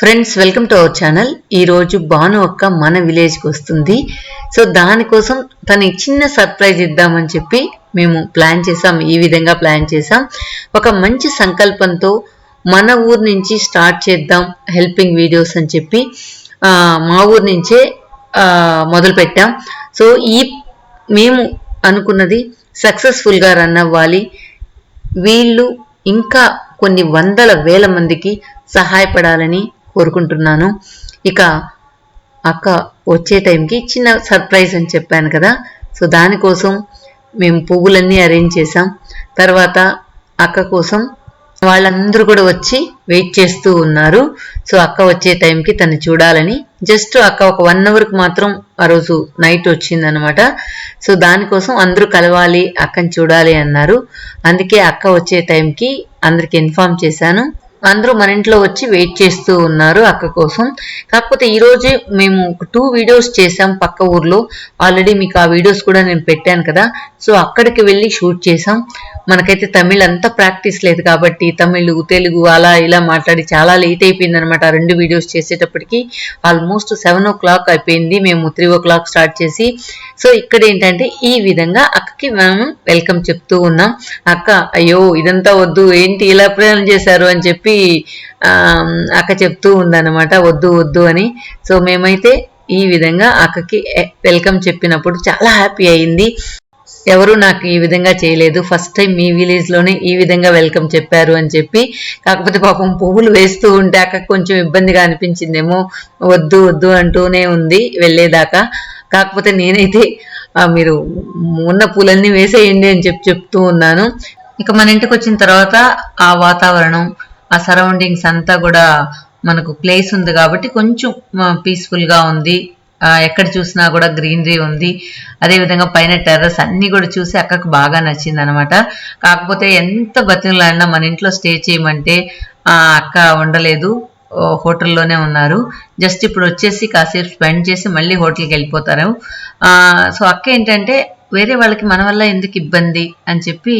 Friends, welcome to our channel. ఈరోజు భాను అక్క మన విలేజ్కి వస్తుంది. సో దానికోసం తనకి చిన్న సర్ప్రైజ్ ఇద్దామని చెప్పి మేము ప్లాన్ చేసాం. ఈ విధంగా ప్లాన్ చేసాం. ఒక మంచి సంకల్పంతో మన ఊరు నుంచి స్టార్ట్ చేద్దాం హెల్పింగ్ వీడియోస్ అని చెప్పి మా ఊరు నుంచే మొదలు పెట్టాం. సో మేము అనుకున్నది సక్సెస్ఫుల్గా రన్ అవ్వాలి. వీళ్ళు ఇంకా కొన్ని వందల వేల మందికి సహాయపడాలని కోరుకుంటున్నాను. ఇక అక్క వచ్చే టైంకి చిన్న సర్ప్రైజ్ అని చెప్పాను కదా, సో దానికోసం మేము పువ్వులన్నీ అరేంజ్ చేసాం. తర్వాత అక్క కోసం వాళ్ళందరూ కూడా వచ్చి వెయిట్ చేస్తూ ఉన్నారు. సో అక్క వచ్చే టైంకి తను చూడాలని జస్ట్ అక్క ఒక 1 అవర్కి మాత్రం ఆ రోజు నైట్ వచ్చిందనమాట. సో దానికోసం అందరూ కలవాలి, అక్కని చూడాలి అన్నారు. అందుకే అక్క వచ్చే టైంకి అందరికి ఇన్ఫార్మ్ చేశాను. అందరూ మన ఇంట్లో వచ్చి వెయిట్ చేస్తూ ఉన్నారు అక్క కోసం. కాకపోతే ఈరోజే మేము 2 వీడియోస్ చేసాం పక్క ఊర్లో. ఆల్రెడీ మీకు ఆ వీడియోస్ కూడా నేను పెట్టాను కదా. సో అక్కడికి వెళ్ళి షూట్ చేసాం. మనకైతే తమిళ్ అంతా ప్రాక్టీస్ లేదు కాబట్టి తమిళ్ తెలుగు అలా ఇలా మాట్లాడి చాలా లేట్ అయిపోయింది అనమాట. 2 వీడియోస్ చేసేటప్పటికి ఆల్మోస్ట్ 7 o'clock అయిపోయింది. మేము 3 o'clock స్టార్ట్ చేసి. సో ఇక్కడ ఏంటంటే ఈ విధంగా అక్కకి మేము వెల్కమ్ చెప్తూ ఉన్నాం. అక్క అయ్యో ఇదంతా వద్దు, ఏంటి ఇలా ప్లాన్ చేశారు అని చెప్పి అక్క చెప్తూ ఉందన్నమాట, వద్దు వద్దు అని. సో మేమైతే ఈ విధంగా అక్కకి వెల్కమ్ చెప్పినప్పుడు చాలా హ్యాపీ అయింది. ఎవరు నాకు ఈ విధంగా చేయలేదు, ఫస్ట్ టైం మీ విలేజ్లోనే ఈ విధంగా వెల్కమ్ చెప్పారు అని చెప్పి. కాకపోతే పాపం పువ్వులు వేస్తూ ఉంటే అక్కకి కొంచెం ఇబ్బందిగా అనిపించిందేమో, వద్దు వద్దు అంటూనే ఉంది వెళ్ళేదాకా. కాకపోతే నేనైతే మీరు ఉన్న పూలన్నీ వేసేయండి అని చెప్తూ ఉన్నాను. ఇక మన ఇంటికి వచ్చిన తర్వాత ఆ వాతావరణం, ఆ సరౌండింగ్స్ అంతా కూడా మనకు ప్లేస్ ఉంది కాబట్టి కొంచెం పీస్ఫుల్గా ఉంది. ఎక్కడ చూసినా కూడా గ్రీనరీ ఉంది. అదేవిధంగా పైన టెర్రస్ అన్నీ కూడా చూసి అక్కకు బాగా నచ్చింది అనమాట. కాకపోతే ఎంత బతిలాడినా మన ఇంట్లో స్టే చేయమంటే అక్క ఉండలేదు, హోటల్లోనే ఉన్నారు. జస్ట్ ఇప్పుడు వచ్చేసి కాసేపు స్పెండ్ చేసి మళ్ళీ హోటల్కి వెళ్ళిపోతారు. సో అక్క ఏంటంటే వేరే వాళ్ళకి మన వల్ల ఎందుకు ఇబ్బంది అని చెప్పి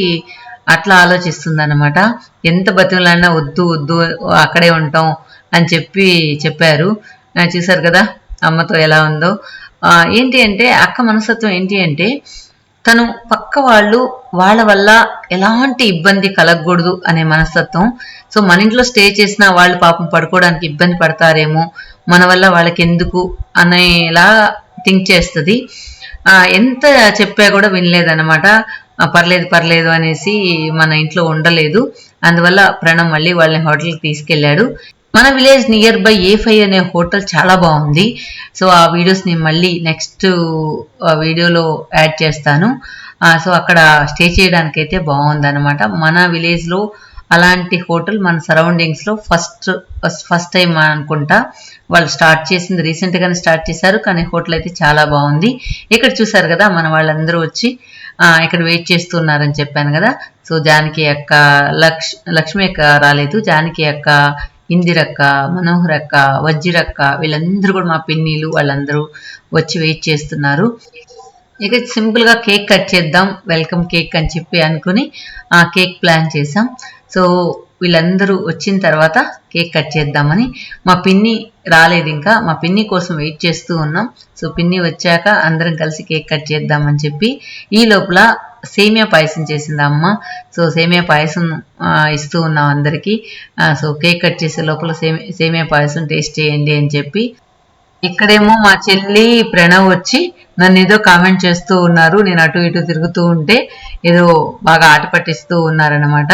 అట్లా ఆలోచిస్తుంది అనమాట. ఎంత బతిలాడినా వద్దు వద్దు అక్కడే ఉంటాం అని చెప్పారు. చూసారు కదా అమ్మతో ఎలా ఉందో. ఏంటి అంటే అక్క మనస్తత్వం ఏంటి అంటే తను పక్క వాళ్ళ వల్ల ఎలాంటి ఇబ్బంది కలగకూడదు అనే మనస్తత్వం. సో మన ఇంట్లో స్టే చేసినా వాళ్ళు పాపం పడుకోవడానికి ఇబ్బంది పడతారేమో, మన వల్ల వాళ్ళకి ఎందుకు అనేలా థింక్ చేస్తుంది. ఎంత చెప్పా కూడా వినలేదన్నమాట. పర్లేదు పర్లేదు అనేసి మన ఇంట్లో ఉండలేదు. అందువల్ల ప్రణవ్ మళ్ళీ వాళ్ళని హోటల్కి తీసుకెళ్ళాడు. మన విలేజ్ నియర్ బై A5 అనే హోటల్ చాలా బాగుంది. సో ఆ వీడియోస్ నేను మళ్ళీ నెక్స్ట్ వీడియోలో యాడ్ చేస్తాను. సో అక్కడ స్టే చేయడానికి అయితే బాగుందన్నమాట. మన విలేజ్లో అలాంటి హోటల్ మన సరౌండింగ్స్లో ఫస్ట్ టైం అనుకుంటా వాళ్ళు స్టార్ట్ చేసింది. రీసెంట్గానే స్టార్ట్ చేశారు, కానీ హోటల్ అయితే చాలా బాగుంది. ఇక్కడ చూసారు కదా మన వాళ్ళందరూ వచ్చి ఇక్కడ వెయిట్ చేస్తున్నారని చెప్పాను కదా. సో జానకి అక్క, లక్ష్మి అక్క రాలేదు. జానకి అక్క, ఇందిరక్క, మనోహర్ అక్క, వజ్జిరక్క వీళ్ళందరూ కూడా మా పిన్నీలు వాళ్ళందరూ వచ్చి వెయిట్ చేస్తున్నారు. ఇక సింపుల్గా కేక్ కట్ చేద్దాం, వెల్కమ్ కేక్ అని చెప్పి అనుకుని కేక్ ప్లాన్ చేసాం. సో వీళ్ళందరూ వచ్చిన తర్వాత కేక్ కట్ చేద్దామని. మా పిన్ని రాలేదు, ఇంకా మా పిన్ని కోసం వెయిట్ చేస్తూ ఉన్నాం. సో పిన్ని వచ్చాక అందరం కలిసి కేక్ కట్ చేద్దామని చెప్పి ఈ లోపల సేమియా పాయసం చేసింది అమ్మ. సో సేమియా పాయసం ఇస్తూ ఉన్నాం అందరికీ. సో కేక్ కట్ చేసే లోపల సేమియా పాయసం టేస్ట్ చేయండి అని చెప్పి. ఇక్కడేమో మా చెల్లి ప్రణవ్ వచ్చి నన్ను ఏదో కామెంట్ చేస్తూ ఉన్నారు. నేను అటు ఇటు తిరుగుతూ ఉంటే ఏదో బాగా ఆట పట్టిస్తూ ఉన్నారనమాట.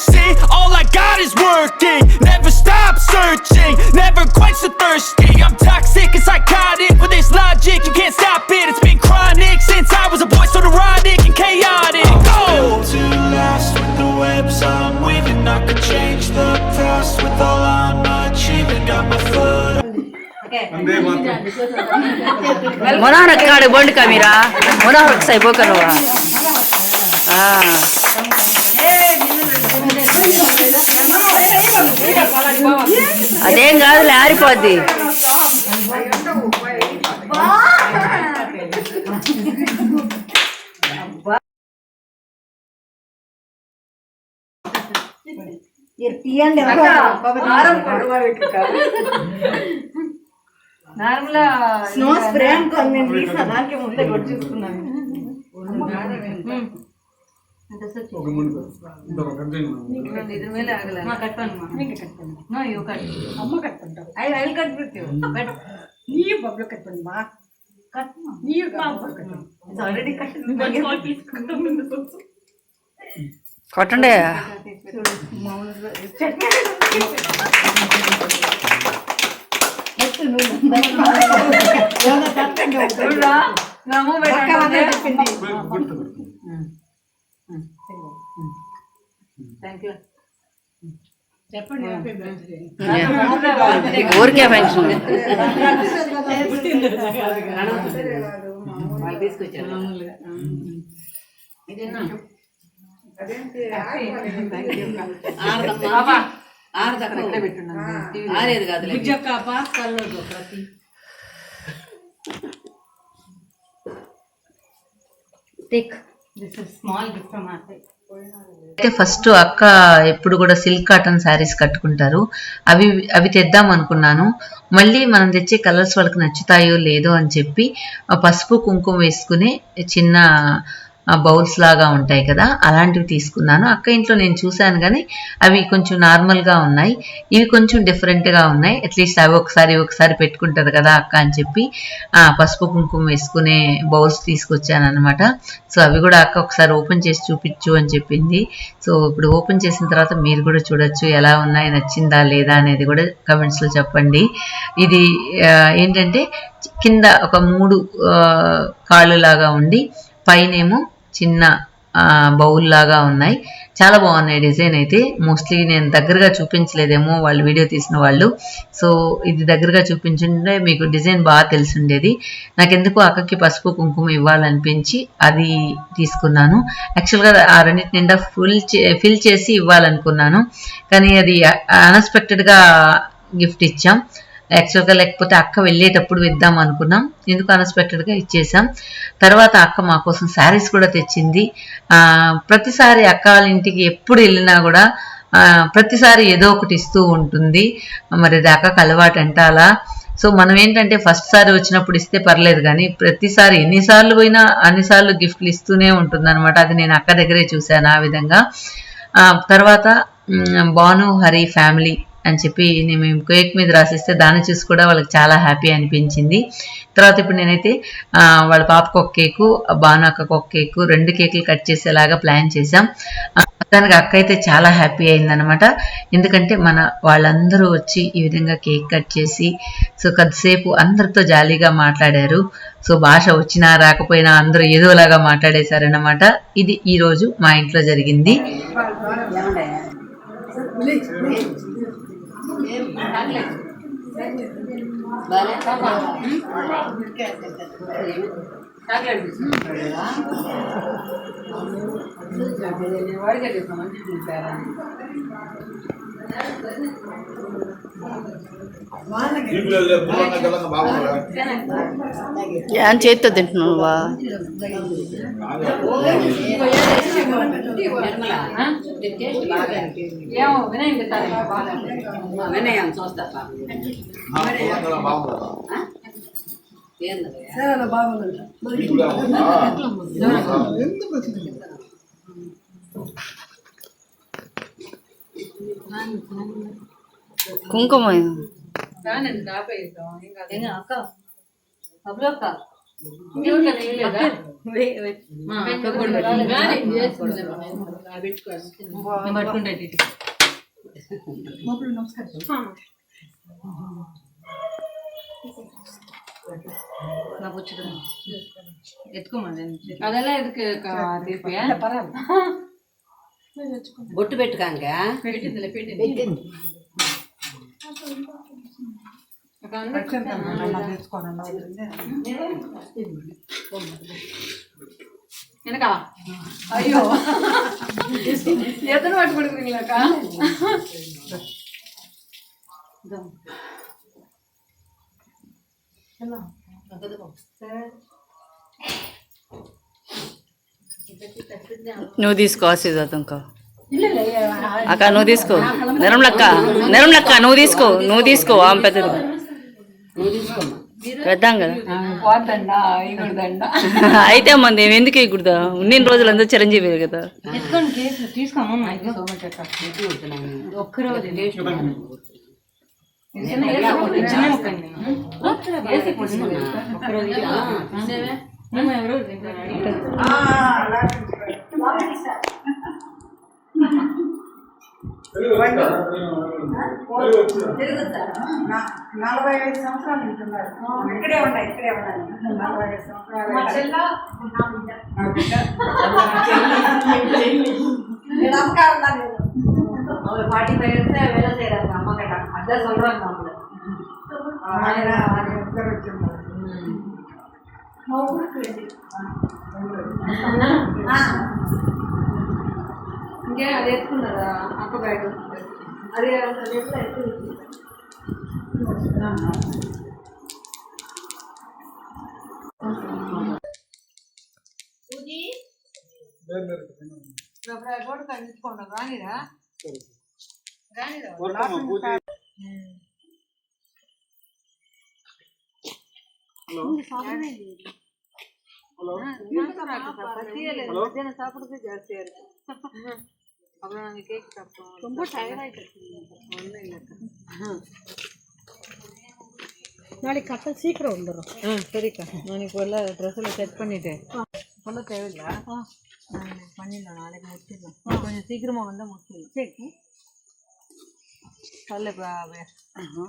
mercy. All I got is working. Never stop searching. Never quite so thirsty. I'm toxic and psychotic. With this logic, you can't stop it. It's been chronic since I was a boy, so neurotic and chaotic. Go! To last with the webs I'm weaving. I could change the past with all I'm achieving. Got my foot. Monarch card bond camera. Monarch say book and అదేం కాదులే ఆరిపోద్ది. Snow spray అనుకోండి దానికి ముందే కొట్టి చూసుకున్నాను. కొట్టండి. ఊరికే function ఆరేది కాదు. అయితే ఫస్ట్ అక్క ఎప్పుడు కూడా సిల్క్ కాటన్ శారీస్ కట్టుకుంటారు. అవి అవి తెద్దాం అనుకున్నాను. మళ్ళీ మనం తెచ్చే కలర్స్ వాళ్ళకి నచ్చుతాయో లేదో అని చెప్పి పసుపు కుంకుమ వేసుకునే చిన్న బౌల్స్ లాగా ఉంటాయి కదా, అలాంటివి తీసుకున్నాను. అక్క ఇంట్లో నేను చూశాను కానీ అవి కొంచెం నార్మల్గా ఉన్నాయి. ఇవి కొంచెం డిఫరెంట్గా ఉన్నాయి. అట్లీస్ట్ అవి ఒకసారి పెట్టుకుంటుంది కదా అక్క అని చెప్పి పసుపు కుంకుమ వేసుకునే బౌల్స్ తీసుకొచ్చాను అనమాట. సో అవి కూడా అక్క ఒకసారి ఓపెన్ చేసి చూపించు అని చెప్పింది. సో ఇప్పుడు ఓపెన్ చేసిన తర్వాత మీరు కూడా చూడొచ్చు ఎలా ఉన్నాయి, నచ్చిందా లేదా అనేది కూడా కమెంట్స్లో చెప్పండి. ఇది ఏంటంటే కింద ఒక 3 కాళ్ళు లాగా ఉండి పైనేమో చిన్న బౌల్ లాగా ఉన్నాయి. చాలా బాగున్నాయి డిజైన్ అయితే. మోస్ట్లీ నేను దగ్గరగా చూపించలేదేమో వాళ్ళు వీడియో తీసిన వాళ్ళు. సో ఇది దగ్గరగా చూపించుంటే మీకు డిజైన్ బాగా తెలిసి ఉండేది. నాకెందుకు అక్కకి పసుపు కుంకుమ ఇవ్వాలనిపించి అది తీసుకున్నాను. యాక్చువల్గా ఆ రెండింటి నిండా ఫిల్ చేసి ఇవ్వాలనుకున్నాను, కానీ అది అన్ఎక్స్పెక్టెడ్గా గిఫ్ట్ ఇచ్చాం. యాక్చువల్గా లేకపోతే అక్క వెళ్ళేటప్పుడు ఇద్దాం అనుకున్నాం, ఎందుకు అన్ఎక్స్పెక్టెడ్గా ఇచ్చేసాం. తర్వాత అక్క మా కోసం శారీస్ కూడా తెచ్చింది. ప్రతిసారి అక్క వాళ్ళ ఇంటికి ఎప్పుడు వెళ్ళినా కూడా ప్రతిసారి ఏదో ఒకటి ఇస్తూ ఉంటుంది. మరి అది అక్కకు అలవాటు అంటాలా. సో మనం ఏంటంటే ఫస్ట్ సారి వచ్చినప్పుడు ఇస్తే పర్లేదు, కానీ ప్రతిసారి ఎన్నిసార్లు పోయినా అన్నిసార్లు గిఫ్ట్లు ఇస్తూనే ఉంటుంది అనమాట. అది నేను అక్క దగ్గరే చూశాను ఆ విధంగా. తర్వాత భాను హరి ఫ్యామిలీ అని చెప్పి మేము కేక్ మీద రాసిస్తే దాన్ని చూసి కూడా వాళ్ళకి చాలా హ్యాపీ అనిపించింది. తర్వాత ఇప్పుడు నేనైతే వాళ్ళ పాపకు ఒక కేకు, భాను అక్కకు ఒక కేకు, 2 కేకులు కట్ చేసేలాగా ప్లాన్ చేశాం. దానికి అక్క అయితే చాలా హ్యాపీ అయిందనమాట. ఎందుకంటే వాళ్ళందరూ వచ్చి ఈ విధంగా కేక్ కట్ చేసి సో కొద్దిసేపు అందరితో జాలీగా మాట్లాడారు. సో భాష వచ్చినా రాకపోయినా అందరూ ఏదోలాగా మాట్లాడేశారనమాట. ఇది ఈరోజు మా ఇంట్లో జరిగింది. ఏం చేతితో తింటున్నావా? కుంకుమ అక్క ಅದೆಲ್ಲ ಇದಕ್ಕೆ బొట్టు పెట్టుకాంక எனக்கா ஐயோ எத்தனை வாட்டி கொடுக்குறீங்களாக்கா నువ్వు తీసుకో ఆశీర్వాదం అక్క నువ్వు తీసుకో నిర్మలక్క నువ్వు తీసుకో ఆమె పెద్దది పెద్దాం కదా అయితే అమ్మ నేను ఎందుకు ఇకూడదా ఉన్నన్ని రోజులు అందరూ చిరంజీవి కదా ఇక్కడే ఉన్నాయి 45 సంవత్సరాలు அவங்க 45 வேலை செய்யறாங்க அம்மா கிட்ட அதான் சொல்றாங்க ఇంకే అది ఎత్తుకున్నారా అక్క బ్యాగ్ అది ఎట్లా ఎత్తు గోడు కంచుకోండి రానిరా சாப்பிடுறது ஜாஸ்தியா இருக்கு அப்புறம் நாங்கள் கேக் சாப்பிட்டோம் ரொம்ப டயர்டாயிட்டு ஒன்றும் இல்லைக்கா நாளைக்கு கரெக்டாக சீக்கிரம் வந்துடும் சரிக்கா நான் இப்போ எல்லாம் ட்ரெஸ்ஸில் செட் பண்ணிவிட்டு சொல்ல தேவையில்லை பண்ணிடலாம் நாளைக்கு முடிச்சிடலாம் கொஞ்சம் சீக்கிரமாக வந்தால் முடிச்சிடலாம் சரி சொல்ல இப்போ